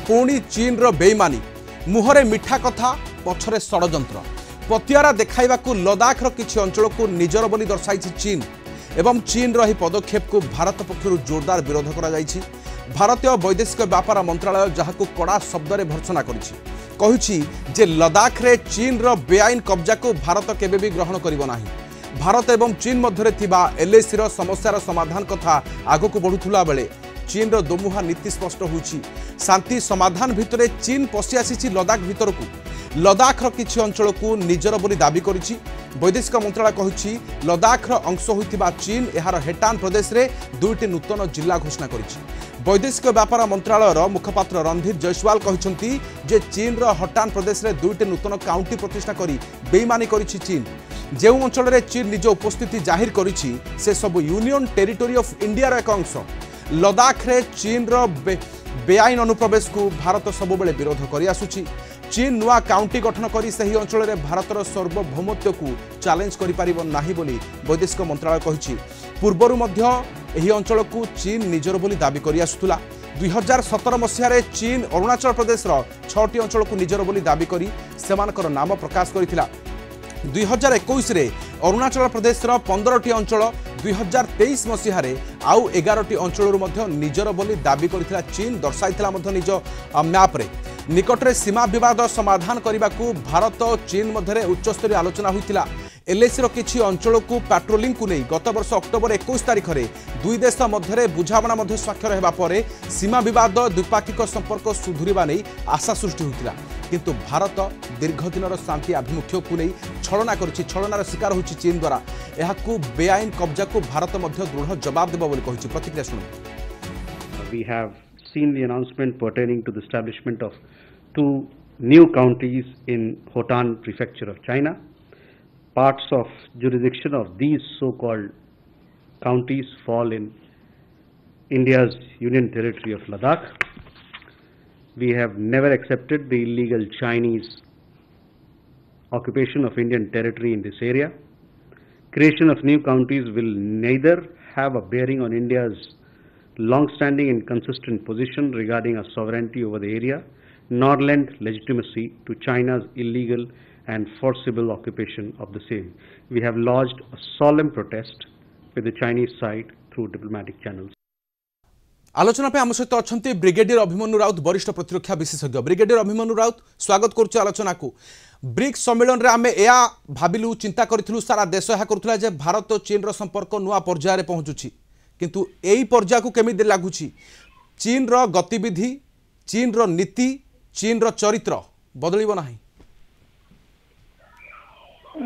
पुणी चीन रो बेईमानी मुहरे मिठा कथा पछरे षडयंत्र पतियारा देखाइबाकू लद्दाखर किछि अंचल को निजर बोली दर्शाई चीन एवं चीन रही पदक्षेप को भारत पक्षर जोरदार विरोध करा जायछि। भारतीय वैदेशिक व्यापार मंत्रालय जहाकू कड़ा शब्द रे भर्सना करिछि जे लद्दाख रे चीन रो बेआईन कब्जा को भारत केबे भी ग्रहण करिबो नाही। भारत एवं चीन मध्य थिबा एलएसी रो समस्यार समाधान कथा आगकू बढ़ुथुला बेले चीन रो दोमुहा नीति स्पष्ट होछि। शांति समाधान भितरे चीन पशि आसीछि लद्दाख भितरकू। लद्दाखर किछि अंचल को निजर बोली दाबी करिछि। वैदेशिक मंत्रालय कहिछि लद्दाखर अंश होइतिबा चीन एहार हेटान प्रदेश रे दुईटी नूतन जिला घोषणा करिछि। वैदेशिक व्यापार मंत्रालयर मुखपात्र रणधीर जयसवाल कहिसंती जे चीन रो हटान प्रदेश रे दुईटी नूतन काउंटी प्रतिष्ठा करी बेईमानी करिछि चीन। जेउ अंचल रे चीन निज उपस्थिति जाहिर करिछि से सब यूनियन टेरिटोरी ऑफ इंडिया रो एक अंश। लद्दाख रे चीन रो बेआईन अनुप्रवेश को भारत सबु बेले विरोध करि आसुछि। चीन नुआ काउंटी गठन करी सही अंचल रे भारतर सार्वभौमत्व को चैलेंज करि पारिबो नाही बोली वैदेशिक मंत्रालय कहिछि। पूर्वरु मध्य एही अंचल को चीन निजर बोली दाबी करि आसुथुला। 2017 मसीह रे चीन अरुणाचल प्रदेश रो 6टी अंचल को निजर बोली दाबी करी सेमानकर नाम प्रकाश करिथिला। 2021 रे अरुणाचल प्रदेश रो 15टी अंचल 2023 मसीह रे आउ 11टी अंचल मध्य निजर बोली दाबी करिथिला चीन दर्शाइथिला मध्य निज मैप रे। निकटरे सीमा विवाद समाधान करने को भारत और चीन मध्य उच्चस्तरीय आलोचना होता। एलएसी किछि अंचल को पेट्रोलिंग को नहीं गत वर्ष अक्टोबर 21 तारिख में दुई देश मध्य बुझामणा स्वाक्षर होगा पर सीमा विवाद द्विपाक्षिक संपर्क सुधुरिबा नहीं आशा सृष्टि होता। किंतु भारत दीर्घ दिन शांति आभिमुख्य को नहीं छलना छलनार शिकार होछि चीन द्वारा। यहाकू बेआईन कब्जा को भारत मध्य दृढ़ जवाब देबो बोली कहिछि। प्रतिक्रिया सुनो। We have seen the announcement pertaining to the establishment of 2 new counties in Hotan prefecture of China. Parts of jurisdiction of these so-called counties fall in India's union territory of Ladakh. We have never accepted the illegal Chinese occupation of Indian territory in this area. Creation of new counties will neither have a bearing on India's long-standing and consistent position regarding our sovereignty over the area, nor lend legitimacy to China's illegal and forcible occupation of the same. We have lodged a solemn protest with the Chinese side through diplomatic channels. आलोचना पे आम सहित अच्छा brigadier Abhimanyu Raut वरिष्ठ प्रतिरक्षा विशेषज्ञ। Brigadier Abhimanyu Raut स्वागत करुच्छ आलोचना को। ब्रिक्स सम्मेलन रे आमे या भाबिलु चिंता करिथिलु सारा देश या करुथला जे भारत और चीन रो संपर्क नुआ पर्याय रे पहुंचुछि किंतु एई पर्याय को केमिति लागुछि चीन रो गतिविधि चीन रो नीति चीन रो चरित्र बदलिबो नाही।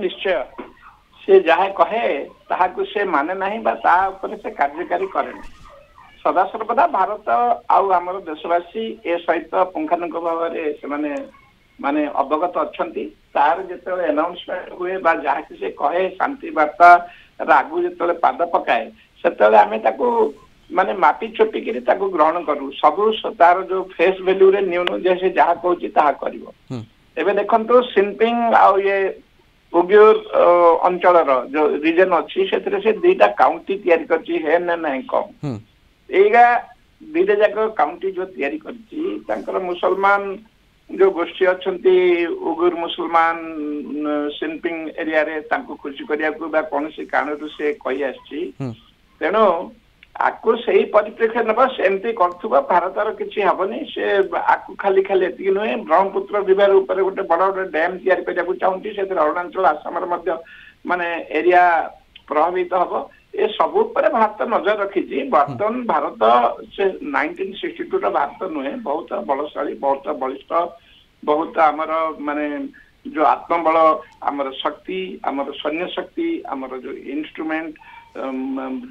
निश्चय से जहाँ कहे ताहाकु से माने नहीं बा ता ऊपर से कार्यकारी करे नहीं। सदा सर्वदा भारत आउ आमर देशवासी ए सहित पुंखानुपुंख भाव से माने अवगत अच्छी तार जो अनाउंसमेंट हुए बा जहाँ कि से कहे शांति वार्ता आगु जो पाद पकाए से आम माने मापी चोपिकी ग्रहण करूँ सबू तार जो फेस भैल्यू रे न्यून जैसे जहाँ कहूँ ताहा करिवो। एबे देखंतु सिनपिंग आ ये उग्योर अंचल जो रीजन अच्छी से दुईटा काउंटी तैयारी करछि है ना नहीं कम एगा दुईटा जाक काउंटी जो तैयारी करछि तांकर मुसलमान जो गोष्ठी अच्छी उगुर मुसलमान सिनपिंग एरिया रे तांको खुशी करिया को बा कोनसी कारणरू से कहि आछि तेणु आकु सही परिप्रेक्षी नबा सेमती करथुबा भारतर किछि हबनी से आकु खाली खाली एतिक नुहे ब्रह्मपुत्र रिवर ऊपर गोटे बड़ बड़ डैम तैयारी करिया चाहूँगी से अरुणाचल आसाम माने एरिया प्रभावित हम ए सब भारत नजर रखी। बर्तमान भारत से 1962 भारत नुहे बहुत बलशाली बहुत बलिष्ठ बहुत आमर माने जो आत्मबल आमर शक्ति आमर सैन्य शक्ति आमर जो इंस्ट्रूमेंट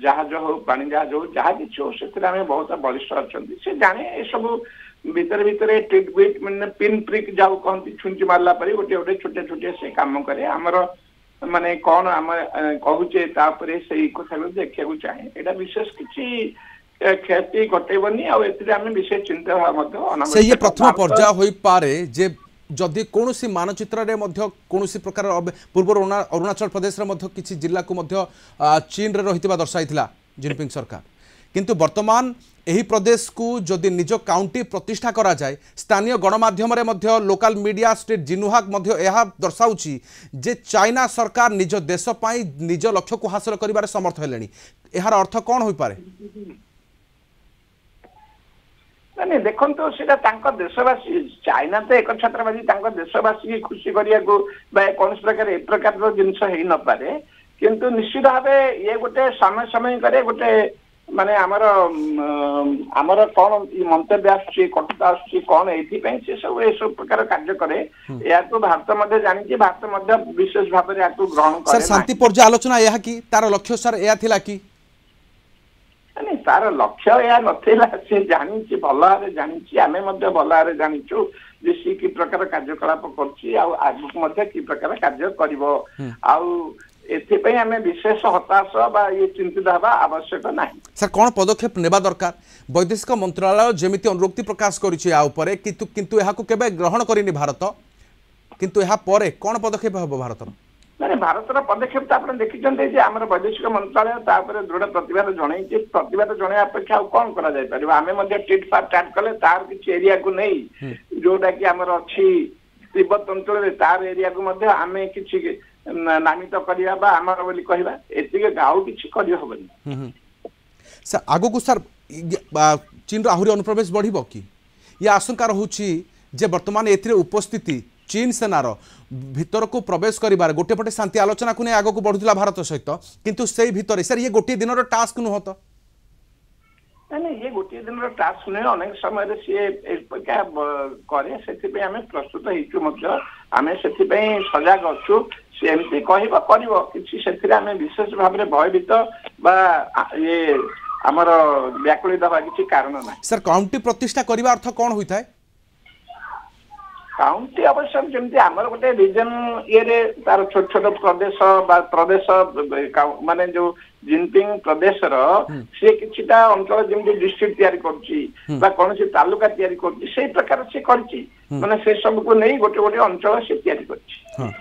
जहाज हो पानी जहाज हो जहाँ किसी हो से बहुत बलिष्ठ अच्छा से जाने ये सब भितर भितर ट्रिट मैंने पिन प्रिक जाऊ कहती छुंची मारला पर गोटे गोटे छोटे छोटे से काम करे आमर माने कौन आम कहूचे तापरे से कथा देखा चाहे यहाँ विशेष किसी क्षति घटेबनी आम विशेष चिंता भाव प्रथम पर्याय हो पारे जे जदि कौन मानचित्र रे कौन प्रकार पूर्व अरुणाचल प्रदेश रे किसी जिला को चीन रे रही दर्शाई जिनपिंग सरकार किंतु वर्तमान एही प्रदेश को जदि निज काउंटी प्रतिष्ठा करा जाए स्थानीय गणमाध्यम रे मध्य लोकल मीडिया स्टेट जिनुहाक मध्य यह दर्शाउची जे चाइना सरकार निज देश पाई निज लक्ष्य को हासिल करिबारे समर्थ हेलेनी एहार अर्थ कोन होई पारे नहीं देखो तो देशवासी चाइना तो एक छात्रवादी देशवासी खुशी करिया को कौन प्रकार ए प्रकार जिनस हो न पारे किंतु निश्चित भाव ये गोटे समय समय करे गोटे माने आमर कौन मंतव्य आसुची कटुता आसुची कौन एथि से सब प्रकार कार्य करे या तो भारत मध्य जानी भारत विशेष भाव में ग्रहण करे सर शांति पर्याय आलोचना यह कि तार लक्ष्य सर यह थिला कि नहीं तार लक्ष्य या नथिला से जानी भल भाव जानी आमे मध्य भल भाव जानीचु जे सी कि प्रकार कार्यकलाप करछि आ आगु मध्य कि प्रकार कार्य करिवो आ एथिपई आमे विशेष हताश बा ये चिंतित हवा आवश्यक नाही सर कोन पदक्षेप नेबा दरकार वैदेशिक मंत्रालय जेमिति अनुरोक्ति प्रकाश करिछि आ ऊपर किंतु एहा को केबे ग्रहण करिनि भारत किंतु एहा परे कोन पदक्षेप हबो भारतर मैंने भारतर पदक्षेप तो आप देखिए आम वैदेशिक मंत्रालय दृढ़ प्रतिवाद जन प्रतिवाद जन अपेक्षा कौन करें टिट फॉर टैट कले तार किसी एरिया को नहीं जोटा कि आमर अच्छी तिब्बत अंचल तार एरिया को आम कि नामित करवा आमर बोली कहवा एति आउ किसी करहबनी सर आगो को सर चीन आहरी अनुप्रवेश बढ़िबो कि या आशंका रहुछि जे वर्तमान एथिरे उपस्थिति चीन सेनार भीतर को प्रवेश करिबार गोटे पटे शांति आलोचना को नहीं आगो को बढ़ुला भारत सहित किंतु से भीतर सर ये गोटे दिन टास्क नुह तो नहीं ये गोटे दिन टास्क नुहे अनेक समय सी करे से आम प्रस्तुत होइछु आम से सजग अच्छु सी एमती कह विशेष भाव में भयभीत बा ये आमर व्याकुलित हवा किसी कारण ना सर काउंटी प्रतिष्ठा करने अर्थ कौन होता है काउंटी अवश्य जमी आमर गोटे रिजन ये तार छोट छोट प्रदेश माने जो जिनपिंग प्रदेश सी किछिटा अंचल जमी डिस्ट्रिक्ट तैयारी कर कौन तालुका तैयारी कर प्रकार से माने से सब को नहीं गोटे गोटे अंचल से तैयारी कर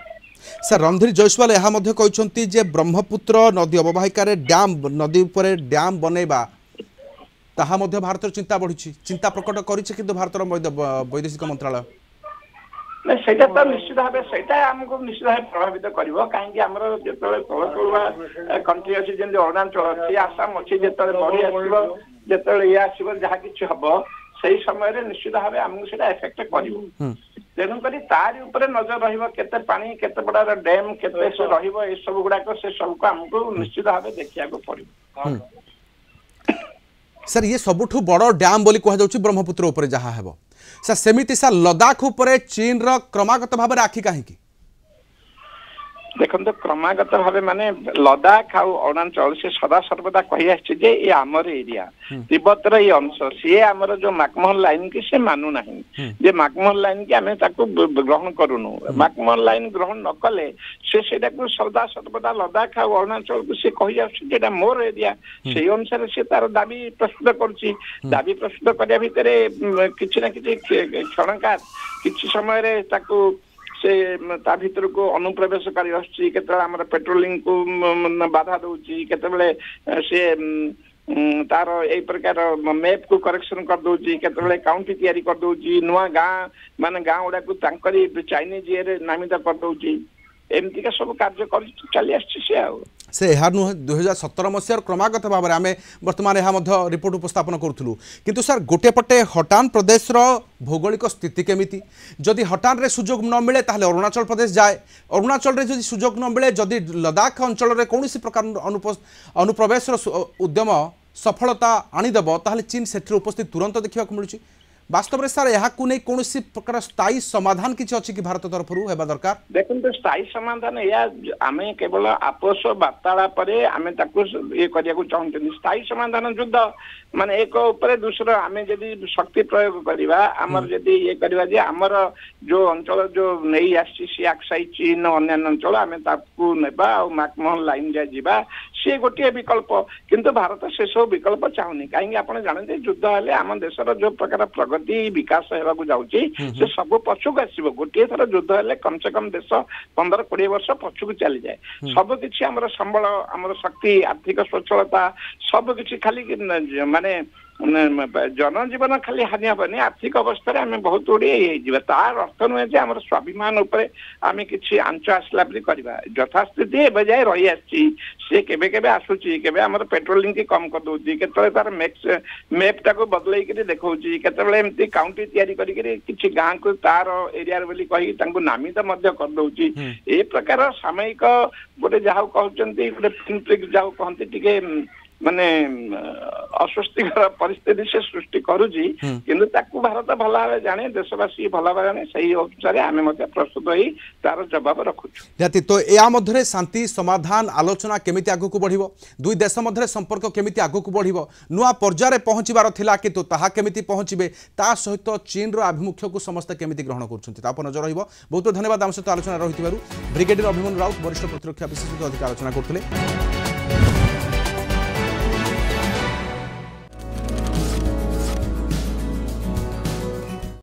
सर रणधीर जयसवाल यह कहते जे ब्रह्मपुत्र नदी अववाहिका डैम नदी उपर डैम बनैबा ताहा मध्य भारत चिंता बढ़ी चिंता प्रकट कर भारत वैदेशिक मंत्रालय नहीं सेटा तो निश्चित भाव सेटा हमको निश्चित भाव प्रभावित करिवो कहीं आमर जो तल तलुआ कंट्री अच्छी जमी अरुणाचल अच्छी आसाम अच्छी जो बढ़ी आसो जो ये आसो जहाँ कि हम से समय निश्चित भाव आमको से एफेक्ट कर तेणुक तार उपर नजर रते पानी केते बड़ा डैम केते सब गुड़ाक से सबको आमको निश्चित भाव देखा पड़ो सर ये सबुठु बड़ डैम बोली कह ब्रह्मपुत्र उपर जहाँ है सर सेमिति सर लद्दाख उपरे चीन रो क्रमागत भाव में आखि कहीं देखो क्रमागत भाव माने लद्दाख आ अरुणाचल से सदा सर्वदा कही आछे ये आमर एरिया तिब्बतर ये अंश सी आमर जो मैकमोहन लाइन की से मानु नहीं जे मैकमोहन लाइन की आमे ताको ग्रहण करूनु मैकमोहन लाइन ग्रहण न कले से सेटा को सदा सर्वदा लद्दाख आ अरुणाचल को से कही आछे जेटा मोर एरिया से अनुसार से तार दाबी प्रस्तुत करछि दाबी प्रस्तुत करिया भितरे किछि ना किछि क्षणकार किछि समय रे ताको से ता भीतर को अनुप्रवेशकारी आसछि केतबेले हमर पेट्रोलिंग को बाधा दउछि केतबेले से तार ए प्रकार मैप को करेक्शन कर दउछि केतबेले काउंटी तैयारी कर दउछि नुआ गाँ माने गाँ उडा को तांकरी चाइनीज ये नामित कर दउछि एमती का सब कार्य कर चली आछि से यार 2017 मसीहार क्रमागत भाव में आम बर्तमान यह रिपोर्ट उपस्थापन करूँ किंतु सर गोटे पटे हटान प्रदेश भौगोलिक स्थिति केमिति जदि हटान रे सुजोग न मिले ताहले अरुणाचल प्रदेश जाए अरुणाचल रे जदि सुजोग न मिले जदि लद्दाख अंचल रे कौन प्रकार अनुप्रवेश उद्यम सफलता आनीदेव ताहले चीन सेठी उपस्थित तुरंत देखा मिलूँ वास्तव में सर यहाँ नहीं कौन प्रकार स्थायी समाधान किसी अच्छी कि भारत तरफ होगा दरकार देखो स्थायी समाधान या आम केवल आपस वार्तालाप आम ये करने चाहते स्थायी समाधान युद्ध माने एक ऊपर दूसरा आम जदि शक्ति प्रयोग करवा आमर जदि ये करवा जे आमर जो अंचल जो नहीं आसी आक्साई चीन अन्य अंचल आम नेबा और मैकमोहन लाइन जावा सी गोटे विकल्प किंतु भारत से सब विकल्प चाहूनी कहीं आप जानते युद्ध हेले आम देशर जो प्रकार प्रगति प्रगति विकास हेबाकू जाउची से सब पछुक आसीबो गोटे थर युद्ध हेले कम से कम देश 15-20 वर्ष पछुक चली जाए सब किछि हमर संबल हमर शक्ति आर्थिक स्वच्छलता सब किछि खाली माने जनजीवन खाली हानि हेनी आर्थिक अवस्था आम बहुत गुड़े तार अर्थ नुहे जे आम स्वाभिमान उपर आम कि आंच आसला करवा यथास्थिति एवं जाए रही आसी सी केबे आसूची केबे आम पेट्रोलिंग की कम कर दूसरी केतले तार मैप टाक बदल देखा केतले एमती काउंटी तैयारी किसी गाँ को तार एरिया बोली कही नामित कर दौची ए प्रकार सामयिक गोटे जहाँ कहते गोटे फिल्म जहाँ कहते टिके माने अस्वस्तिकर परिस्थिति से सृष्टि करुची किंतु ताकू भारत भल भाव जाने देशवासी भल भाव जाने सही अनुसार आम प्रस्तुत ही तार जवाब रखुचु निहाती तो या मध्य शांति समाधान आलोचना केमिति आगु को बढ़िबो दुई देश मध्य संपर्क केमिति आगु को बढ़िबो नुआ पर्याय पहुंचबार थिला किंतु ताहा केमिति पहुंचबे ता सहित चीन रो आभिमुख्य को समस्त केमिति ग्रहण करछन्ति ता पर नजर रहिबो बहुत धन्यवाद आम सहित आलोचना रहितबारु ब्रिगेडियर अभिमन्यु राउत वरिष्ठ प्रतिरक्षा विशेषज्ञ अधिकारी आलोचना करथिले।